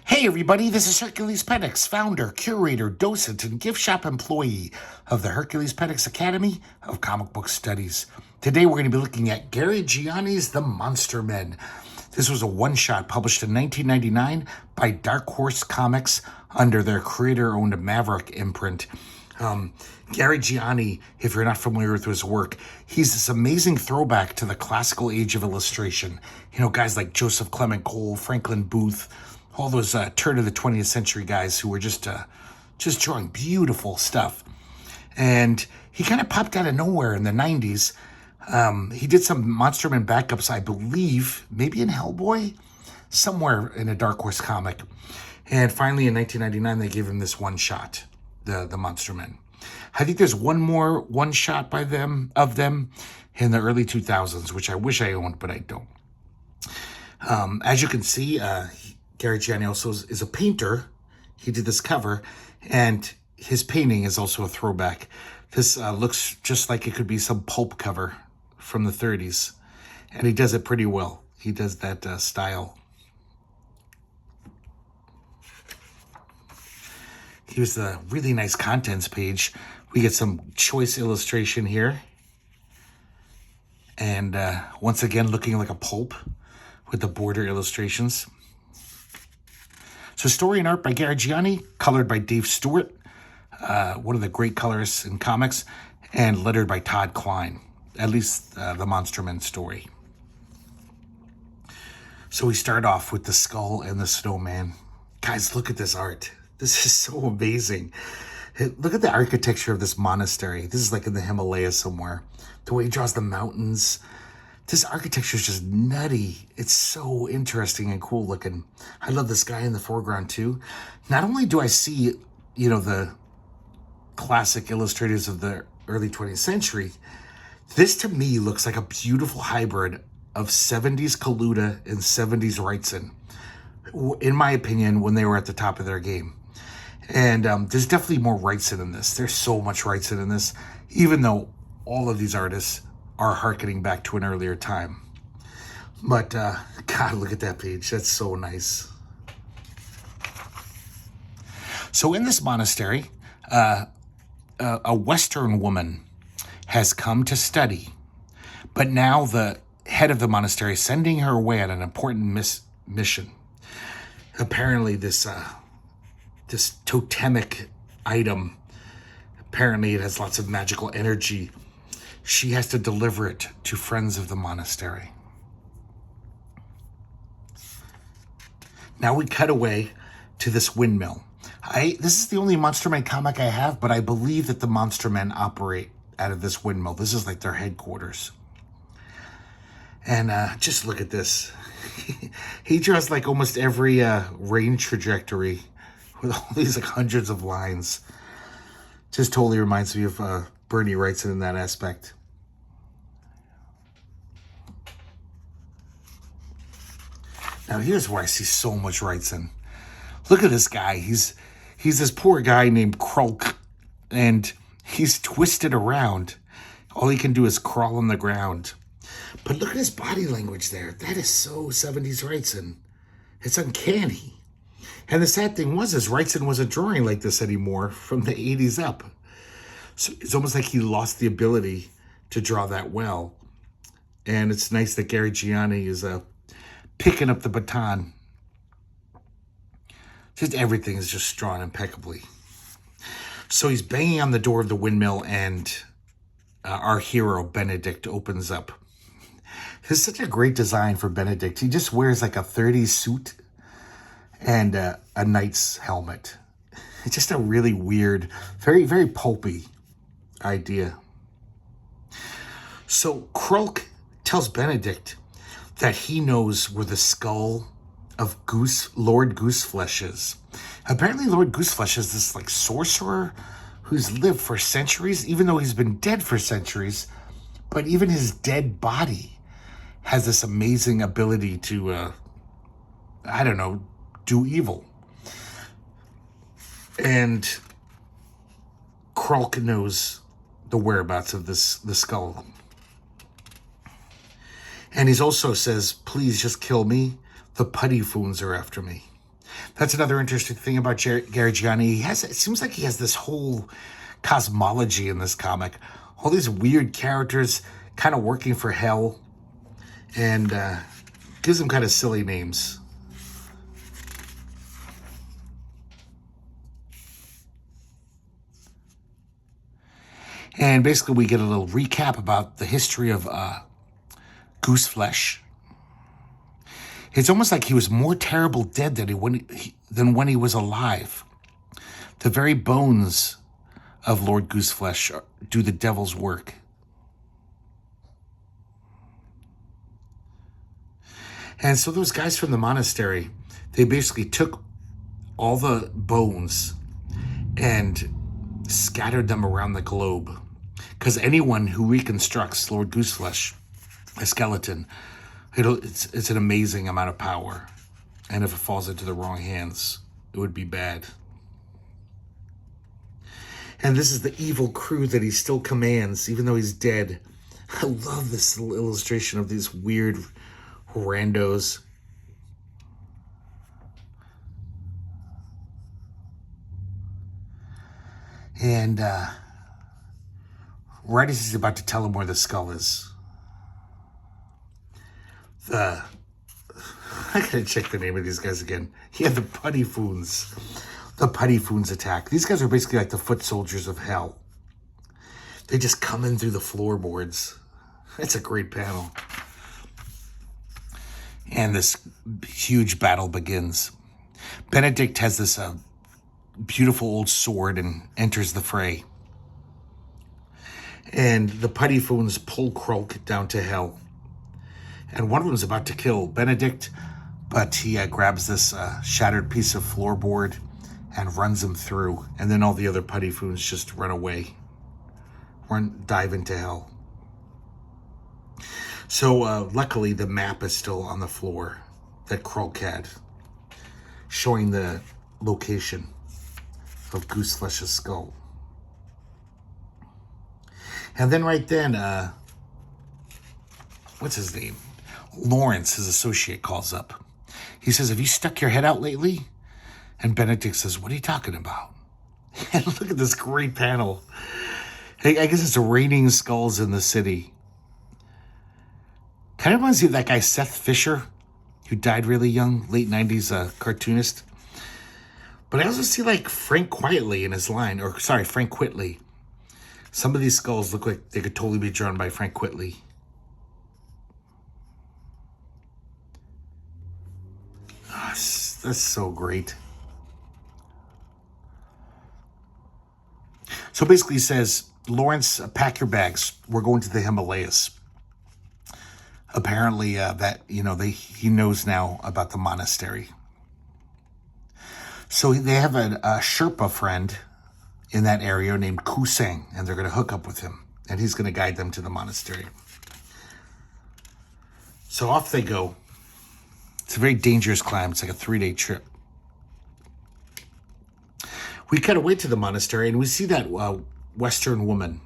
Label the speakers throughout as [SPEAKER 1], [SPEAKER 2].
[SPEAKER 1] Hey everybody, this is Hercules Penix, founder, curator, docent, and gift shop employee of the Hercules Penix Academy of Comic Book Studies. Today we're going to be looking at Gary Gianni's The Monster Men. This was a one-shot published in 1999 by Dark Horse Comics under their creator-owned Maverick imprint. Gary Gianni, if you're not familiar with his work, he's this amazing throwback to the classical age of illustration. You know, guys like Joseph Clement Cole, Franklin Booth, all those turn of the 20th century guys who were just drawing beautiful stuff. And he kind of popped out of nowhere in the 90s. He did some Monster Man backups, I believe, maybe in Hellboy, somewhere in a Dark Horse comic. And finally, in 1999, they gave him this one shot, the Monster Men. I think there's one more one shot by them in the early 2000s, which I wish I owned, but I don't. As you can see, Gary Gianni also is a painter. He did this cover, and his painting is also a throwback. This looks just like it could be some pulp cover from the 30s, and he does it pretty well. He does that style. Here's the really nice contents page. We get some choice illustration here. And once again, looking like a pulp with the border illustrations. So story and art by Gary Gianni, colored by Dave Stewart, one of the great colorists in comics, and lettered by Todd Klein, at least the Monster Men story. So we start off with the skull and the snowman. Guys, look at this art. This is so amazing. Look at the architecture of this monastery. This is like in the Himalayas somewhere. The way he draws the mountains. This architecture is just nutty. It's so interesting and cool looking. I love this guy in the foreground too. Not only do I see, you know, the classic illustrators of the early 20th century, this to me looks like a beautiful hybrid of 70s Kaluta and 70s Wrightson. In my opinion, when they were at the top of their game. And there's definitely more Wrightson in this. There's so much Wrightson in this, even though all of these artists are hearkening back to an earlier time. But, God, look at that page. That's so nice. So in this monastery, a Western woman has come to study. But now the head of the monastery is sending her away on an important mission. Apparently this totemic item, apparently it has lots of magical energy. She has to deliver it to friends of the monastery. Now we cut away to this windmill. This is the only Monster Man comic I have, but I believe that the Monster Men operate out of this windmill. This is like their headquarters. And just look at this. He draws like almost every range trajectory with all these like hundreds of lines. Just totally reminds me of Bernie Wrightson in that aspect. Now here's where I see so much Wrightson. Look at this guy. He's this poor guy named Krulk, and he's twisted around. All he can do is crawl on the ground. But look at his body language there. That is so 70s Wrightson. It's uncanny. And the sad thing was Wrightson wasn't drawing like this anymore from the 80s up. So it's almost like he lost the ability to draw that well. And it's nice that Gary Gianni is picking up the baton. Just everything is just drawn impeccably. So he's banging on the door of the windmill, and our hero, Benedict, opens up. This is such a great design for Benedict. He just wears like a 30s suit and a knight's helmet. It's just a really weird, very, very pulpy idea. So Krulk tells Benedict that he knows where the skull of Lord Gooseflesh is. Apparently Lord Gooseflesh is this like sorcerer who's lived for centuries, even though he's been dead for centuries. But even his dead body has this amazing ability to, do evil. And Krulk knows the whereabouts of the skull. And he also says, please just kill me. The putty foons are after me. That's another interesting thing about Gary Gianni. It seems like he has this whole cosmology in this comic. All these weird characters kind of working for hell, and gives them kind of silly names. And basically we get a little recap about the history of Gooseflesh. It's almost like he was more terrible dead than when he was alive. The very bones of Lord Gooseflesh do the devil's work. And so those guys from the monastery, they basically took all the bones and scattered them around the globe. Because anyone who reconstructs Lord Gooseflesh, a skeleton, it's an amazing amount of power. And if it falls into the wrong hands, it would be bad. And this is the evil crew that he still commands, even though he's dead. I love this little illustration of these weird randos. And right as he's about to tell him where the skull is, I gotta check the name of these guys again. Yeah, the Puttyfoons. The Puttyfoons attack. These guys are basically like the foot soldiers of hell. They just come in through the floorboards. It's a great panel. And this huge battle begins. Benedict has this beautiful old sword and enters the fray. And the Puttyfoons pull Krulk down to hell. And one of them is about to kill Benedict, but he grabs this shattered piece of floorboard and runs him through. And then all the other Puttyfoons just run away. Dive into hell. So luckily the map is still on the floor that Krulk had, showing the location of Gooseflesh's skull. And then right then, what's his name? Lawrence, his associate, calls up. He says, "Have you stuck your head out lately?" And Benedict says, "What are you talking about?" And look at this great panel. I guess it's raining skulls in the city. Kind of reminds me of that guy Seth Fisher, who died really young, late 90s cartoonist. But I also see like Frank Quitely in his line, Frank Quitely. Some of these skulls look like they could totally be drawn by Frank Quitely. Oh, that's so great. So basically he says, "Lawrence, pack your bags. We're going to the Himalayas." Apparently he knows now about the monastery. So they have a Sherpa friend in that area named Kuseng, and they're going to hook up with him, and he's going to guide them to the monastery. So off they go. It's a very dangerous climb. It's like a 3-day trip. We cut away to the monastery, and we see that Western woman.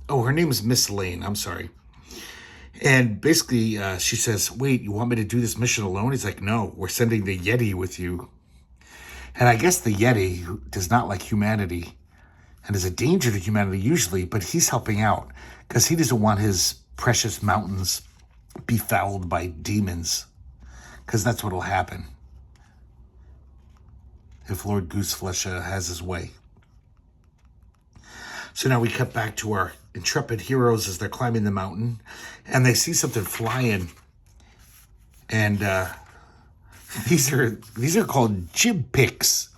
[SPEAKER 1] Oh, her name is Miss Lane. I'm sorry. And basically, she says, "Wait, you want me to do this mission alone?" He's like, "No, we're sending the Yeti with you." And I guess the Yeti does not like humanity and is a danger to humanity usually, but he's helping out because he doesn't want his precious mountains befouled by demons, because that's what will happen if Lord Gooseflesh has his way. So now we cut back to our intrepid heroes as they're climbing the mountain, and they see something flying. And these are called jib picks.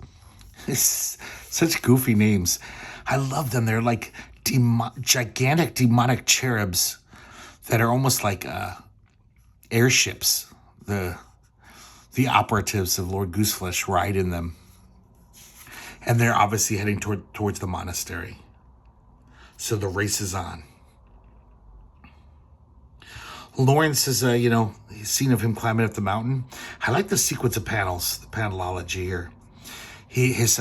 [SPEAKER 1] Such goofy names. I love them. They're like gigantic demonic cherubs that are almost like airships. The operatives of Lord Gooseflesh ride in them. And they're obviously heading towards the monastery. So the race is on. Lawrence is, he's seen of him climbing up the mountain. I like the sequence of panels, the panelology here. He has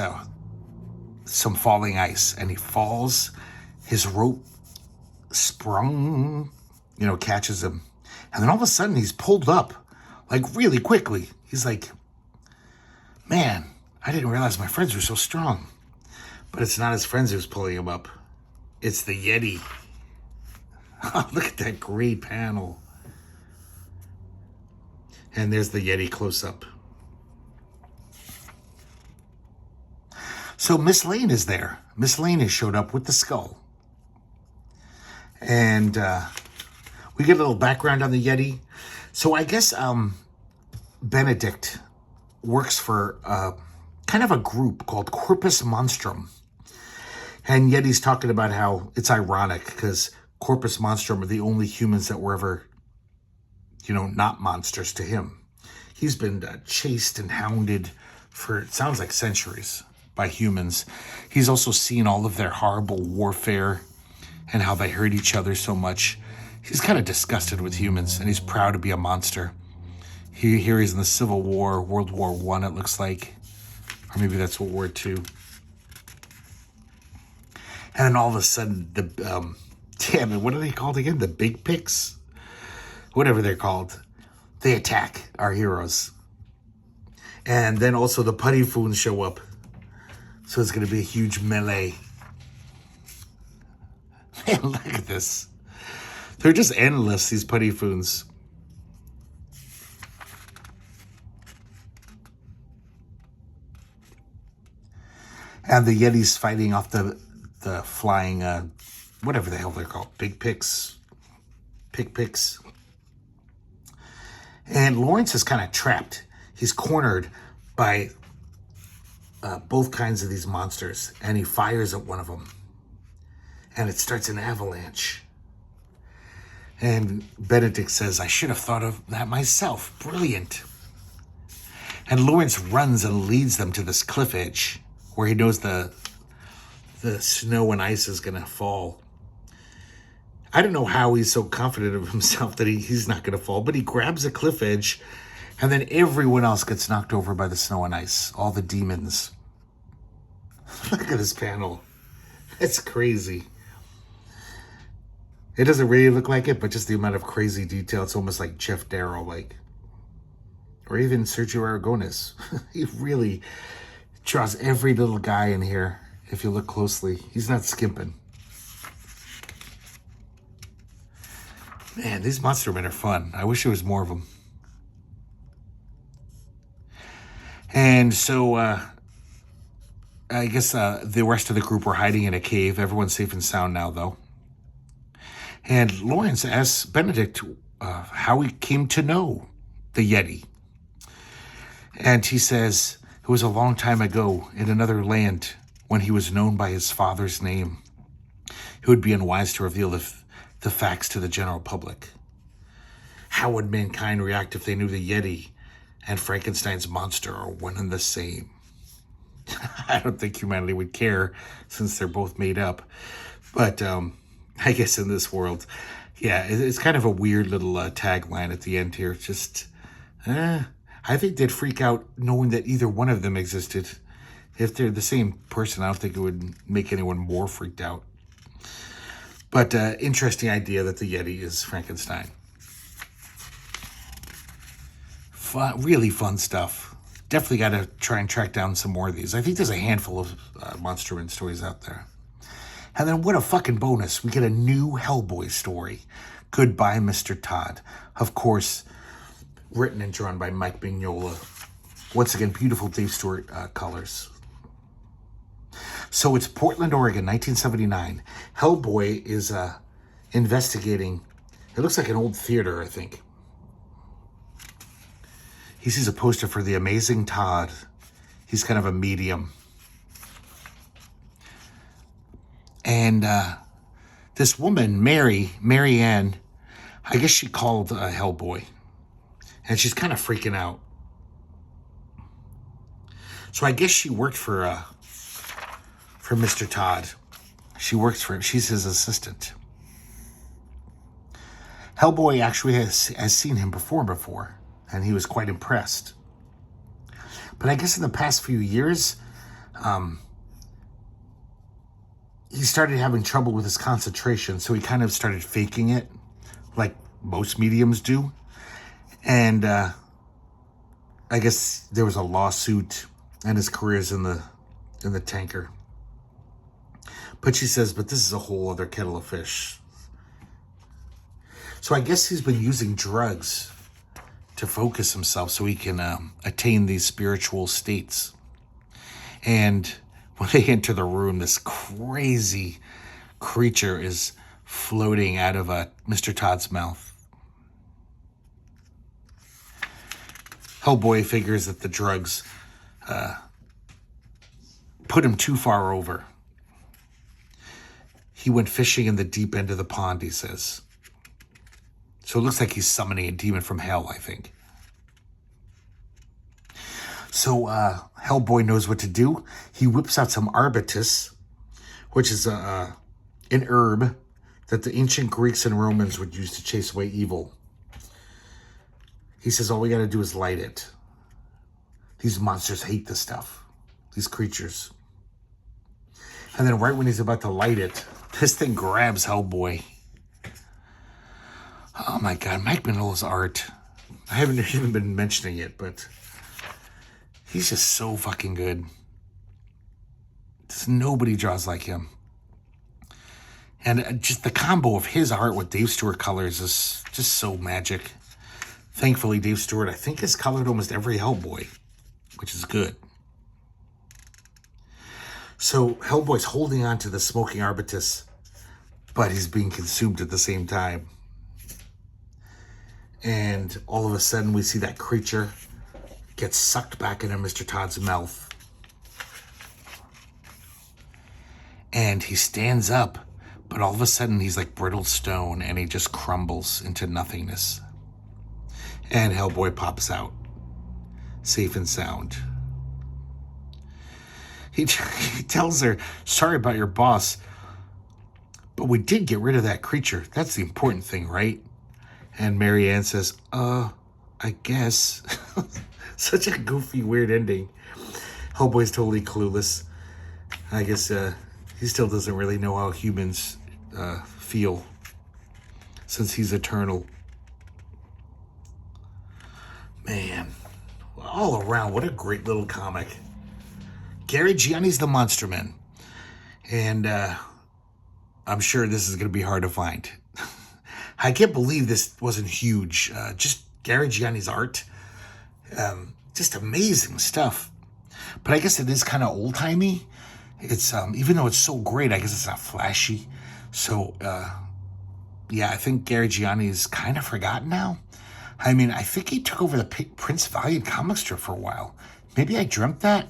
[SPEAKER 1] some falling ice, and he falls. His rope sprung, catches him. And then all of a sudden, he's pulled up, like really quickly. He's like Man, I didn't realize my friends were so strong. But it's not his friends who's pulling him up. It's the Yeti. Oh, look at that great panel. And there's the Yeti close up. So Miss Lane is there. Miss Lane has showed up with the skull. And we get a little background on the Yeti. So I guess Benedict works for kind of a group called Corpus Monstrum. And Yeti's talking about how it's ironic because Corpus Monstrum are the only humans that were ever, not monsters to him. He's been chased and hounded for, it sounds like, centuries by humans. He's also seen all of their horrible warfare and how they hurt each other so much. He's kind of disgusted with humans, and he's proud to be a monster. Here he's in the Civil War, World War I, it looks like. Or maybe that's World War II. And then all of a sudden, damn it, what are they called again? The Big Picks? Whatever they're called. They attack our heroes. And then also the Putty Foons show up. So it's going to be a huge melee. Man, look at this. They're just endless, these Putty Foons. And the Yeti's fighting off the flying, whatever the hell they're called. Big Picks. Pick Picks. And Lawrence is kind of trapped. He's cornered by both kinds of these monsters. And he fires at one of them. And it starts an avalanche. And Benedict says, I should have thought of that myself. Brilliant. And Lawrence runs and leads them to this cliff edge where he knows the snow and ice is going to fall. I don't know how he's so confident of himself that he's not going to fall, but he grabs a cliff edge, and then everyone else gets knocked over by the snow and ice. All the demons. Look at this panel. It's crazy. It doesn't really look like it, but just the amount of crazy detail. It's almost like Jeff Darrow, or even Sergio Aragones. He really draws every little guy in here. If you look closely, he's not skimping. Man, these monster men are fun. I wish there was more of them. And so, I guess the rest of the group were hiding in a cave. Everyone's safe and sound now, though. And Lawrence asks Benedict how he came to know the Yeti. And he says, it was a long time ago in another land when he was known by his father's name. It would be unwise to reveal the facts to the general public. How would mankind react if they knew the Yeti and Frankenstein's monster are one and the same? I don't think humanity would care since they're both made up. But I guess in this world, yeah, it's kind of a weird little tagline at the end here. Just, I think they'd freak out knowing that either one of them existed. If they're the same person, I don't think it would make anyone more freaked out. But interesting idea that the Yeti is Frankenstein. Fun, really fun stuff. Definitely got to try and track down some more of these. I think there's a handful of Monster Man stories out there. And then what a fucking bonus. We get a new Hellboy story. Goodbye, Mr. Todd. Of course, written and drawn by Mike Mignola. Once again, beautiful Dave Stewart colors. So it's Portland, Oregon, 1979. Hellboy is investigating. It looks like an old theater, I think. He sees a poster for The Amazing Todd. He's kind of a medium. And this woman, Marianne, I guess she called Hellboy. And she's kind of freaking out. So I guess she worked for Mr. Todd. She works for him. She's his assistant. Hellboy actually has seen him perform before, and he was quite impressed. But I guess in the past few years, he started having trouble with his concentration, so he kind of started faking it, like most mediums do. And I guess there was a lawsuit, and his career's in the tanker. But she says, but this is a whole other kettle of fish. So I guess he's been using drugs to focus himself so he can attain these spiritual states. And when they enter the room, this crazy creature is floating out of Mr. Todd's mouth. Hellboy figures that the drugs put him too far over. He went fishing in the deep end of the pond, he says. So it looks like he's summoning a demon from hell, I think. So Hellboy knows what to do. He whips out some arbutus, which is an herb that the ancient Greeks and Romans would use to chase away evil. He says all we got to do is light it. These monsters hate this stuff, these creatures. And then right when he's about to light it, this thing grabs Hellboy. Oh my God, Mike Mignola's art. I haven't even been mentioning it, but he's just so fucking good. Just nobody draws like him. And just the combo of his art with Dave Stewart colors is just so magic. Thankfully, Dave Stewart, I think, has colored almost every Hellboy, which is good. So Hellboy's holding on to the smoking arbutus, but he's being consumed at the same time. And all of a sudden, we see that creature get sucked back into Mr. Todd's mouth. And he stands up, but all of a sudden, he's like brittle stone, and he just crumbles into nothingness. And Hellboy pops out, safe and sound. He tells her, sorry about your boss, but we did get rid of that creature. That's the important thing, right? And Marianne says, I guess. Such a goofy, weird ending. Hellboy's totally clueless. I guess he still doesn't really know how humans feel, since he's eternal. Man, all around, what a great little comic. Gary Gianni's The Monster Man. And I'm sure this is going to be hard to find. I can't believe this wasn't huge. Just Gary Gianni's art. Just amazing stuff. But I guess it is kind of old-timey. It's even though it's so great, I guess it's not flashy. So, yeah, I think Gary Gianni is kind of forgotten now. I mean, I think he took over the Prince Valiant comic strip for a while. Maybe I dreamt that.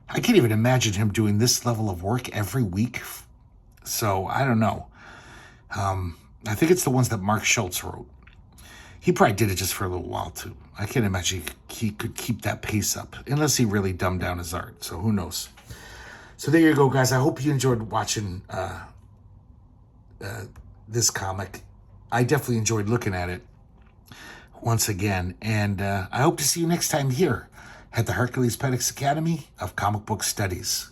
[SPEAKER 1] I can't even imagine him doing this level of work every week. So, I don't know. I think it's the ones that Mark Schultz wrote. He probably did it just for a little while, too. I can't imagine he could keep that pace up, unless he really dumbed down his art. So, who knows? So, there you go, guys. I hope you enjoyed watching this comic. I definitely enjoyed looking at it once again. And I hope to see you next time here at the Hercules Pedics Academy of Comic Book Studies.